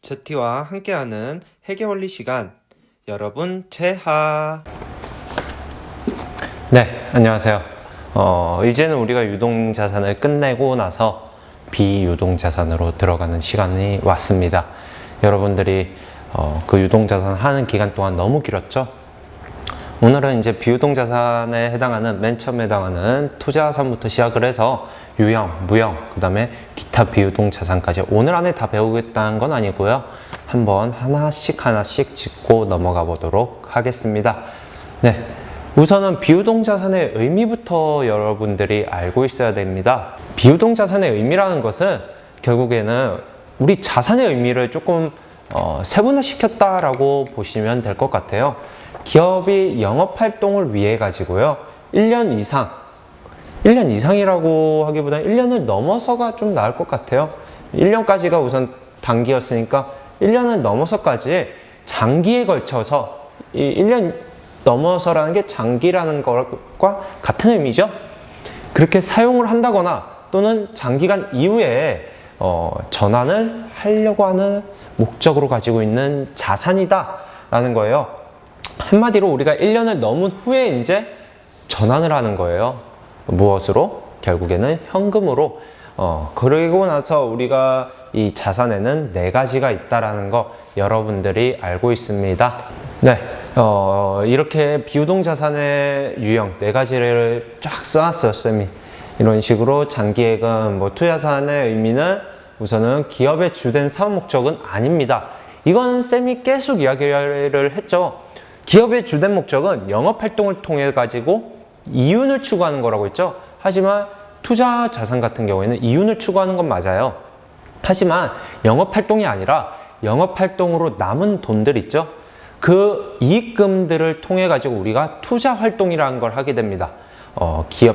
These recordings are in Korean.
제티와 함께하는 회계원리 시간, 여러분 제하. 네, 안녕하세요. 이제는 우리가 유동자산을 끝내고 나서 비유동자산으로 들어가는 시간이 왔습니다. 여러분들이 그 유동자산 하는 기간 동안 너무 길었죠? 오늘은 이제 비유동자산에 해당하는, 맨 처음에 해당하는 투자자산부터 시작을 해서 유형, 무형, 그 다음에 기타 비유동자산까지 오늘 안에 다 배우겠다는 건 아니고요. 한번 하나씩 짚고 넘어가 보도록 하겠습니다. 네, 우선은 비유동자산의 의미부터 여러분들이 알고 있어야 됩니다. 비유동자산의 의미라는 것은 결국에는 우리 자산의 의미를 조금 세분화시켰다라고 보시면 될 것 같아요. 기업이 영업활동을 위해 가지고요, 1년 이상이라고 하기보다는 1년을 넘어서가 좀 나을 것 같아요. 1년까지가 우선 단기였으니까 1년을 넘어서까지 장기에 걸쳐서, 이 1년 넘어서라는 게 장기라는 것과 같은 의미죠. 그렇게 사용을 한다거나 또는 장기간 이후에 전환을 하려고 하는 목적으로 가지고 있는 자산이다 라는 거예요. 한마디로 우리가 1년을 넘은 후에 이제 전환을 하는 거예요. 무엇으로? 결국에는 현금으로. 그리고 나서 우리가 이 자산에는 4가지가 있다라는 거 여러분들이 알고 있습니다. 네, 이렇게 비유동자산의 유형 4가지를 쫙 써놨어요, 쌤이. 이런 식으로 장기예금, 투자자산의 의미는 우선은 기업의 주된 사업 목적은 아닙니다. 이건 쌤이 계속 이야기를 했죠. 기업의 주된 목적은 영업활동을 통해 가지고 이윤을 추구하는 거라고 했죠. 하지만 투자 자산 같은 경우에는 이윤을 추구하는 건 맞아요. 하지만 영업활동이 아니라 영업활동으로 남은 돈들 있죠. 그 이익금들을 통해 가지고 우리가 투자활동이라는 걸 하게 됩니다.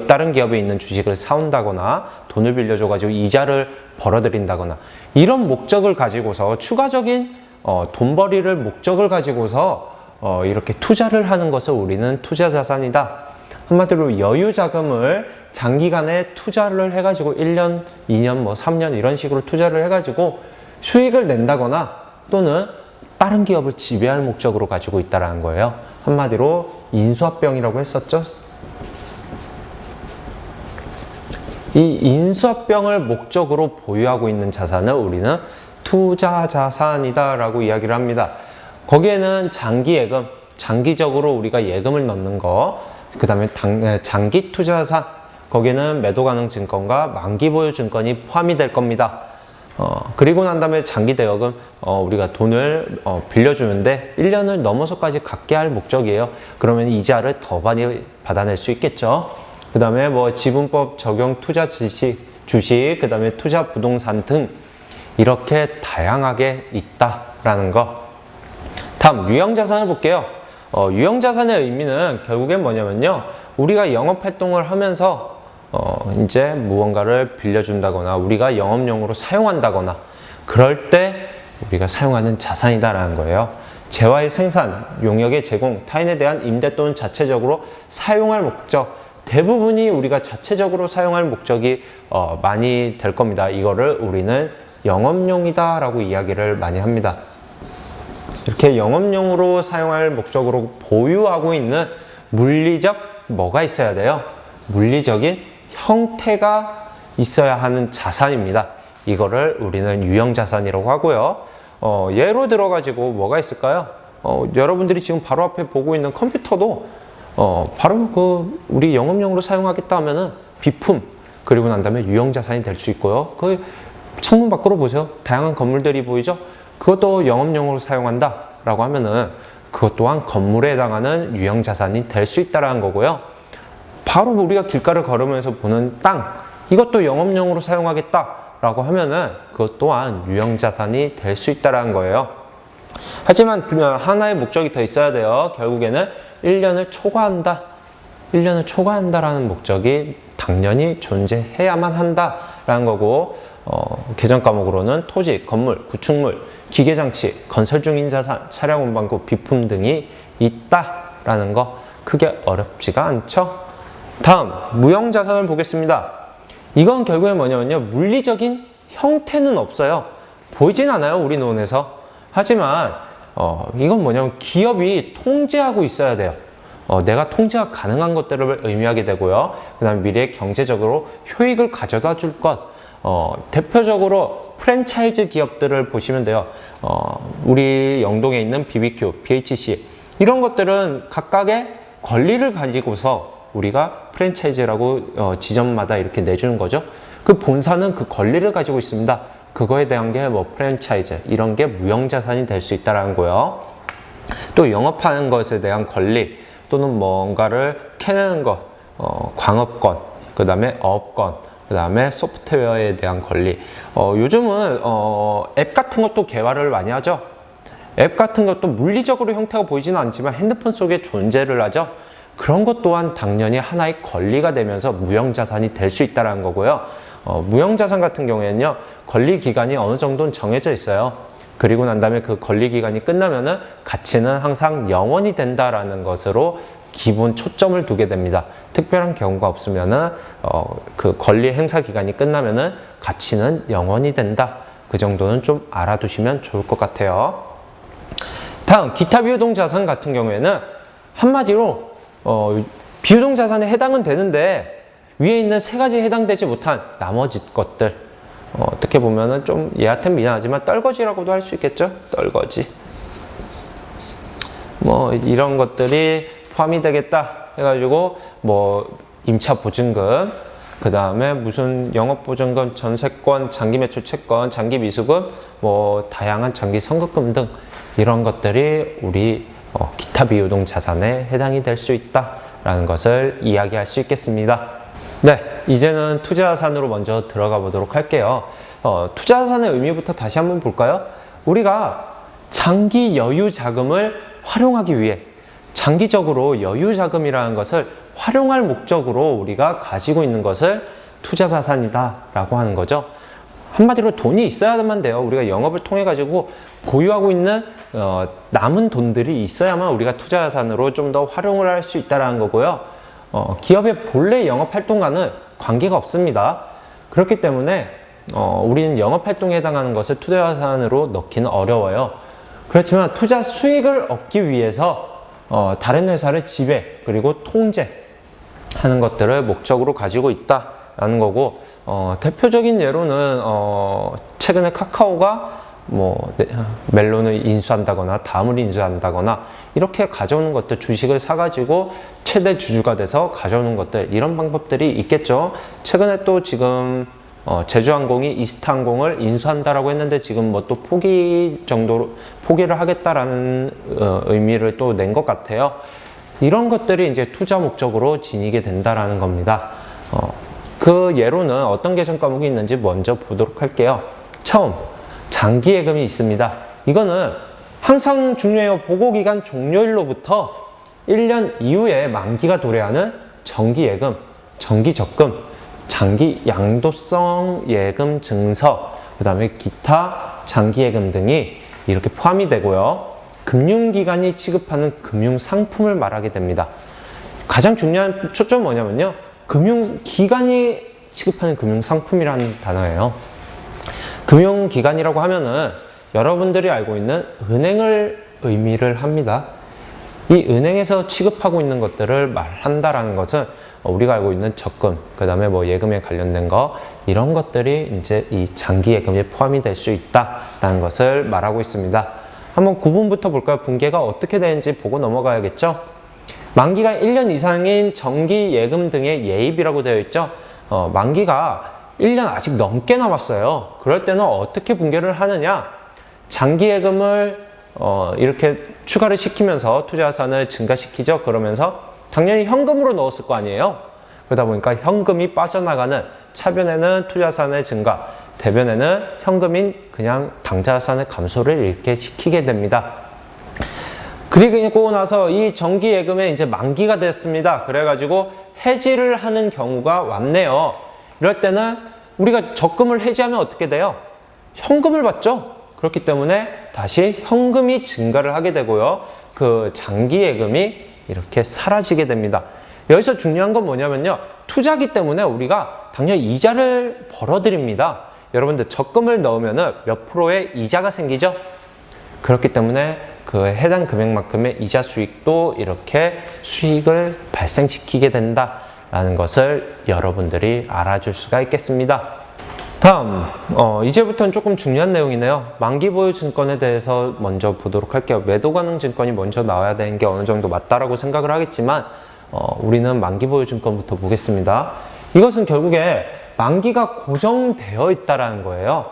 다른 기업에 있는 주식을 사온다거나 돈을 빌려줘 가지고 이자를 벌어들인다거나 이런 목적을 가지고서 추가적인 돈벌이를 목적을 가지고서 이렇게 투자를 하는 것을 우리는 투자자산이다. 한마디로 여유자금을 장기간에 투자를 해가지고 1년, 2년, 3년 이런 식으로 투자를 해가지고 수익을 낸다거나 또는 빠른 기업을 지배할 목적으로 가지고 있다는 거예요. 한마디로 인수합병이라고 했었죠. 이 인수합병을 목적으로 보유하고 있는 자산을 우리는 투자자산이다 라고 이야기를 합니다. 거기에는 장기예금, 장기적으로 우리가 예금을 넣는 거, 그 다음에 장기 투자자산, 거기에는 매도 가능 증권과 만기 보유 증권이 포함이 될 겁니다. 그리고 난 다음에 장기 대여금, 우리가 돈을 빌려주는데 1년을 넘어서까지 갖게 할 목적이에요. 그러면 이자를 더 많이 받아낼 수 있겠죠. 그 다음에 지분법 적용 투자 주식, 그 다음에 투자 부동산 등 이렇게 다양하게 있다라는 거. 다음 유형자산을 볼게요. 유형자산의 의미는 결국엔 뭐냐면요, 우리가 영업활동을 하면서 이제 무언가를 빌려준다거나 우리가 영업용으로 사용한다거나 그럴 때 우리가 사용하는 자산이다라는 거예요. 재화의 생산, 용역의 제공, 타인에 대한 임대 또는 자체적으로 사용할 목적, 대부분이 우리가 자체적으로 사용할 목적이 많이 될 겁니다. 이거를 우리는 영업용이다 라고 이야기를 많이 합니다. 이렇게 영업용으로 사용할 목적으로 보유하고 있는 물리적 뭐가 있어야 돼요? 물리적인 형태가 있어야 하는 자산입니다. 이거를 우리는 유형자산이라고 하고요. 예로 들어가지고 뭐가 있을까요? 여러분들이 지금 바로 앞에 보고 있는 컴퓨터도 바로 우리 영업용으로 사용하겠다 하면은 비품, 그리고 난 다음에 유형자산이 될 수 있고요. 그 창문 밖으로 보세요. 다양한 건물들이 보이죠? 그것도 영업용으로 사용한다 라고 하면은 그것 또한 건물에 해당하는 유형자산이 될 수 있다는 거고요. 바로 우리가 길가를 걸으면서 보는 땅, 이것도 영업용으로 사용하겠다 라고 하면은 그것 또한 유형자산이 될 수 있다는 거예요. 하지만 하나의 목적이 더 있어야 돼요. 결국에는 1년을 초과한다. 1년을 초과한다라는 목적이 당연히 존재해야만 한다라는 거고, 개정 과목으로는 토지, 건물, 구축물, 기계장치, 건설 중인 자산, 차량 운반구, 비품 등이 있다라는 거 크게 어렵지가 않죠. 다음, 무형자산을 보겠습니다. 이건 결국에 뭐냐면요, 물리적인 형태는 없어요. 보이진 않아요, 우리 눈에서. 하지만 이건 뭐냐면 기업이 통제하고 있어야 돼요. 내가 통제가 가능한 것들을 의미하게 되고요. 그 다음에 미래에 경제적으로 효익을 가져다 줄 것. 대표적으로 프랜차이즈 기업들을 보시면 돼요. 우리 영동에 있는 BBQ, BHC 이런 것들은 각각의 권리를 가지고서 우리가 프랜차이즈라고 지점마다 이렇게 내주는 거죠. 그 본사는 그 권리를 가지고 있습니다. 그거에 대한 게 뭐 프랜차이즈 이런 게 무형자산이 될 수 있다는 거예요. 또 영업하는 것에 대한 권리 또는 뭔가를 캐내는 것, 광업권, 그 다음에 어업권, 그 다음에 소프트웨어에 대한 권리. 요즘은 앱 같은 것도 개발을 많이 하죠. 앱 같은 것도 물리적으로 형태가 보이지는 않지만 핸드폰 속에 존재를 하죠. 그런 것 또한 당연히 하나의 권리가 되면서 무형자산이 될 수 있다는 거고요. 무형자산 같은 경우에는요, 권리 기간이 어느 정도는 정해져 있어요. 그리고 난 다음에 그 권리 기간이 끝나면은 가치는 항상 영원히 된다라는 것으로 기본 초점을 두게 됩니다. 특별한 경우가 없으면은 그 권리 행사 기간이 끝나면은 가치는 영원히 된다. 그 정도는 좀 알아두시면 좋을 것 같아요. 다음 기타 비유동 자산 같은 경우에는 한마디로 비유동 자산에 해당은 되는데 위에 있는 세 가지에 해당되지 못한 나머지 것들, 어떻게 보면은 좀 얘한테 미안하지만 떨거지라고도 할 수 있겠죠. 떨거지 뭐 이런 것들이 포함이 되겠다 해가지고 뭐 임차 보증금, 그 다음에 무슨 영업보증금, 전세권, 장기 매출 채권, 장기 미수금, 뭐 다양한 장기 선급금 등 이런 것들이 우리 기타 비유동 자산에 해당이 될 수 있다라는 것을 이야기할 수 있겠습니다. 네, 이제는 투자자산으로 먼저 들어가 보도록 할게요. 투자자산의 의미부터 다시 한번 볼까요? 우리가 장기 여유 자금을 활용하기 위해 장기적으로 여유 자금이라는 것을 활용할 목적으로 우리가 가지고 있는 것을 투자자산이다 라고 하는 거죠. 한마디로 돈이 있어야만 돼요. 우리가 영업을 통해 가지고 보유하고 있는 남은 돈들이 있어야만 우리가 투자자산으로 좀 더 활용을 할 수 있다는 거고요. 기업의 본래 영업활동과는 관계가 없습니다. 그렇기 때문에 우리는 영업활동에 해당하는 것을 투자자산으로 넣기는 어려워요. 그렇지만 투자 수익을 얻기 위해서 다른 회사를 지배 그리고 통제하는 것들을 목적으로 가지고 있다라는 거고, 대표적인 예로는 최근에 카카오가 뭐 멜론을 인수한다거나 다음을 인수한다거나 이렇게 가져오는 것들, 주식을 사가지고 최대 주주가 돼서 가져오는 것들, 이런 방법들이 있겠죠. 최근에 또 지금 제주항공이 이스타항공을 인수한다라고 했는데 지금 뭐 또 포기를 하겠다라는 의미를 또 낸 것 같아요. 이런 것들이 이제 투자 목적으로 지니게 된다라는 겁니다. 그 예로는 어떤 계정 과목이 있는지 먼저 보도록 할게요. 처음, 장기예금이 있습니다. 이거는 항상 중요해요. 보고기간 종료일로부터 1년 이후에 만기가 도래하는 정기예금, 정기적금, 장기 양도성 예금 증서, 그 다음에 기타 장기예금 등이 이렇게 포함이 되고요. 금융기관이 취급하는 금융상품을 말하게 됩니다. 가장 중요한 초점은 뭐냐면요, 금융기관이 취급하는 금융상품이라는 단어예요. 금융기관이라고 하면은 여러분들이 알고 있는 은행을 의미를 합니다. 이 은행에서 취급하고 있는 것들을 말한다라는 것은 우리가 알고 있는 적금, 그 다음에 뭐 예금에 관련된 거, 이런 것들이 이제 이 장기예금에 포함이 될 수 있다라는 것을 말하고 있습니다. 한번 구분부터 볼까요? 분계가 어떻게 되는지 보고 넘어가야겠죠? 만기가 1년 이상인 정기예금 등의 예입이라고 되어 있죠? 만기가 1년 아직 넘게 남았어요. 그럴 때는 어떻게 분계를 하느냐? 장기예금을 이렇게 추가를 시키면서 투자자산을 증가시키죠. 그러면서 당연히 현금으로 넣었을 거 아니에요. 그러다 보니까 현금이 빠져나가는 차변에는 투자자산의 증가, 대변에는 현금인 그냥 당자산의 감소를 이렇게 시키게 됩니다. 그리고 나서 이 정기예금에 이제 만기가 됐습니다. 그래가지고 해지를 하는 경우가 왔네요. 이럴 때는 우리가 적금을 해지하면 어떻게 돼요? 현금을 받죠. 그렇기 때문에 다시 현금이 증가를 하게 되고요. 그 장기예금이 이렇게 사라지게 됩니다. 여기서 중요한 건 뭐냐면요, 투자기 때문에 우리가 당연히 이자를 벌어들입니다. 여러분들 적금을 넣으면은 몇 프로의 이자가 생기죠? 그렇기 때문에 그 해당 금액만큼의 이자 수익도 이렇게 수익을 발생시키게 된다라는 것을 여러분들이 알아줄 수가 있겠습니다. 다음, 이제부터는 조금 중요한 내용이네요. 만기보유 증권에 대해서 먼저 보도록 할게요. 매도 가능 증권이 먼저 나와야 되는 게 어느 정도 맞다라고 생각을 하겠지만, 우리는 만기보유 증권부터 보겠습니다. 이것은 결국에 만기가 고정되어 있다라는 거예요.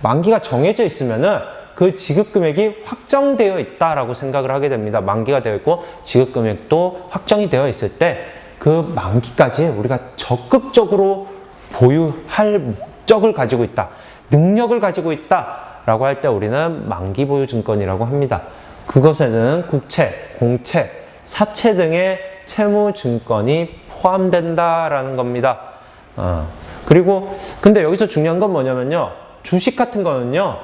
만기가 정해져 있으면은 그 지급 금액이 확정되어 있다라고 생각을 하게 됩니다. 만기가 되어 있고 지급 금액도 확정이 되어 있을 때 그 만기까지 우리가 적극적으로 보유할 목적을 가지고 있다, 능력을 가지고 있다라고 할 때 우리는 만기보유 증권이라고 합니다. 그것에는 국채, 공채, 사채 등의 채무 증권이 포함된다라는 겁니다. 그리고 근데 여기서 중요한 건 뭐냐면요, 주식 같은 거는요,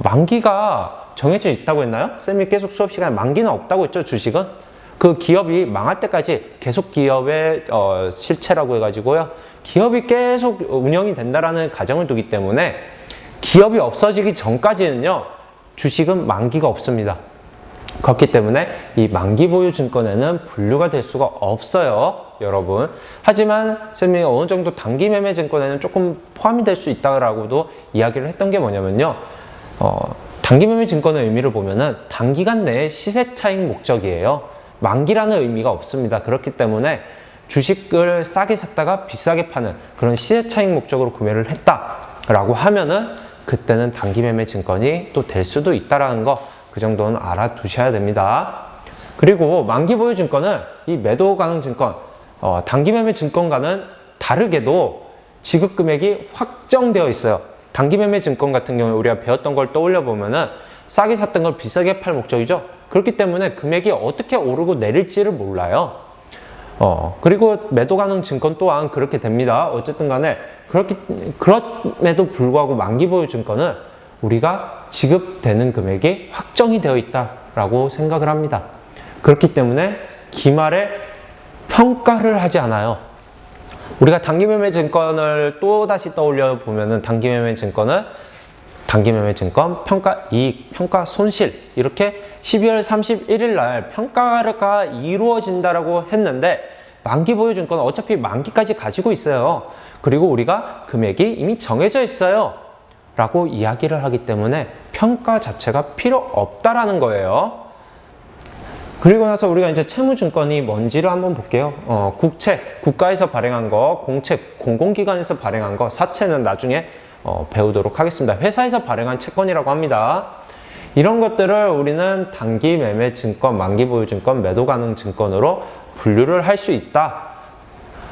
만기가 정해져 있다고 했나요? 쌤이 계속 수업 시간에 만기는 없다고 했죠. 주식은 그 기업이 망할 때까지 계속 기업의 실체라고 해가지고요, 기업이 계속 운영이 된다라는 가정을 두기 때문에 기업이 없어지기 전까지는요, 주식은 만기가 없습니다. 그렇기 때문에 이 만기 보유 증권에는 분류가 될 수가 없어요, 여러분. 하지만 쌤이 어느 정도 단기 매매 증권에는 조금 포함이 될 수 있다라고도 이야기를 했던 게 뭐냐면요, 단기 매매 증권의 의미를 보면은 단기간 내에 시세 차익 목적이에요. 만기라는 의미가 없습니다. 그렇기 때문에 주식을 싸게 샀다가 비싸게 파는 그런 시세 차익 목적으로 구매를 했다라고 하면은 그때는 단기 매매 증권이 또 될 수도 있다라는 거, 그 정도는 알아두셔야 됩니다. 그리고 만기 보유 증권은 이 매도 가능 증권, 단기 매매 증권과는 다르게도 지급 금액이 확정되어 있어요. 단기 매매 증권 같은 경우에 우리가 배웠던 걸 떠올려 보면은 싸게 샀던 걸 비싸게 팔 목적이죠. 그렇기 때문에 금액이 어떻게 오르고 내릴지를 몰라요. 그리고 매도 가능 증권 또한 그렇게 됩니다. 어쨌든 간에 그럼에도 불구하고 만기 보유 증권은 우리가 지급되는 금액이 확정이 되어 있다라고 생각을 합니다. 그렇기 때문에 기말에 평가를 하지 않아요. 우리가 단기 매매 증권을 또 다시 떠올려 보면은 단기 매매 증권 평가 이익, 평가 손실, 이렇게 12월 31일 날 평가가 이루어진다라고 했는데, 만기 보유 증권은 어차피 만기까지 가지고 있어요. 그리고 우리가 금액이 이미 정해져 있어요 라고 이야기를 하기 때문에 평가 자체가 필요 없다라는 거예요. 그리고 나서 우리가 이제 채무증권이 뭔지를 한번 볼게요. 국채, 국가에서 발행한 거, 공채, 공공기관에서 발행한 거, 사채는 나중에 배우도록 하겠습니다. 회사에서 발행한 채권이라고 합니다. 이런 것들을 우리는 단기 매매 증권, 만기 보유 증권, 매도 가능 증권으로 분류를 할 수 있다.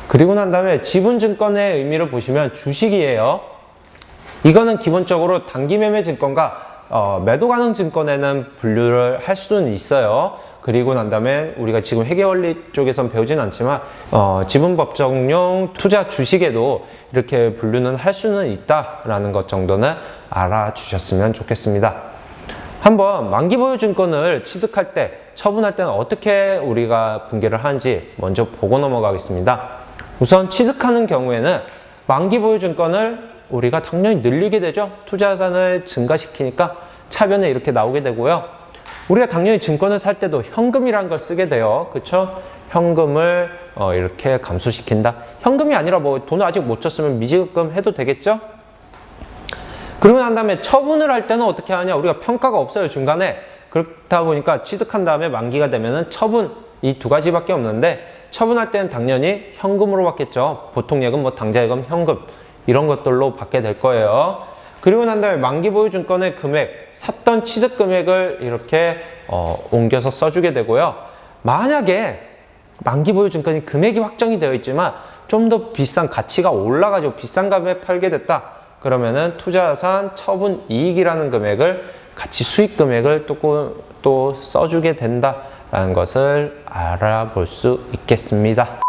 그리고 난 다음에 지분증권의 의미를 보시면 주식이에요. 이거는 기본적으로 단기 매매 증권과 매도 가능 증권에는 분류를 할 수는 있어요. 그리고 난 다음에 우리가 지금 회계원리 쪽에선 배우진 않지만 지분법정용 투자 주식에도 이렇게 분류는 할 수는 있다라는 것 정도는 알아주셨으면 좋겠습니다. 한번 만기 보유 증권을 취득할 때, 처분할 때는 어떻게 우리가 분개를 하는지 먼저 보고 넘어가겠습니다. 우선 취득하는 경우에는 만기 보유 증권을 우리가 당연히 늘리게 되죠. 투자자산을 증가시키니까 차변에 이렇게 나오게 되고요. 우리가 당연히 증권을 살 때도 현금이라는 걸 쓰게 돼요. 그쵸? 현금을 이렇게 감소시킨다. 현금이 아니라 뭐 돈을 아직 못 줬으면 미지급금 해도 되겠죠? 그러고 난 다음에 처분을 할 때는 어떻게 하냐? 우리가 평가가 없어요, 중간에. 그렇다 보니까 취득한 다음에 만기가 되면은 처분, 이 두 가지밖에 없는데, 처분할 때는 당연히 현금으로 받겠죠. 보통 예금, 뭐 당좌예금, 현금, 이런 것들로 받게 될 거예요. 그리고 난 다음에 만기 보유 증권의 금액, 샀던 취득 금액을 이렇게 옮겨서 써주게 되고요. 만약에 만기 보유 증권이 금액이 확정이 되어 있지만 좀 더 비싼, 가치가 올라가지고 비싼 값에 팔게 됐다. 그러면은 투자자산 처분 이익이라는 금액을, 같이 수익 금액을 또 써주게 된다라는 것을 알아볼 수 있겠습니다.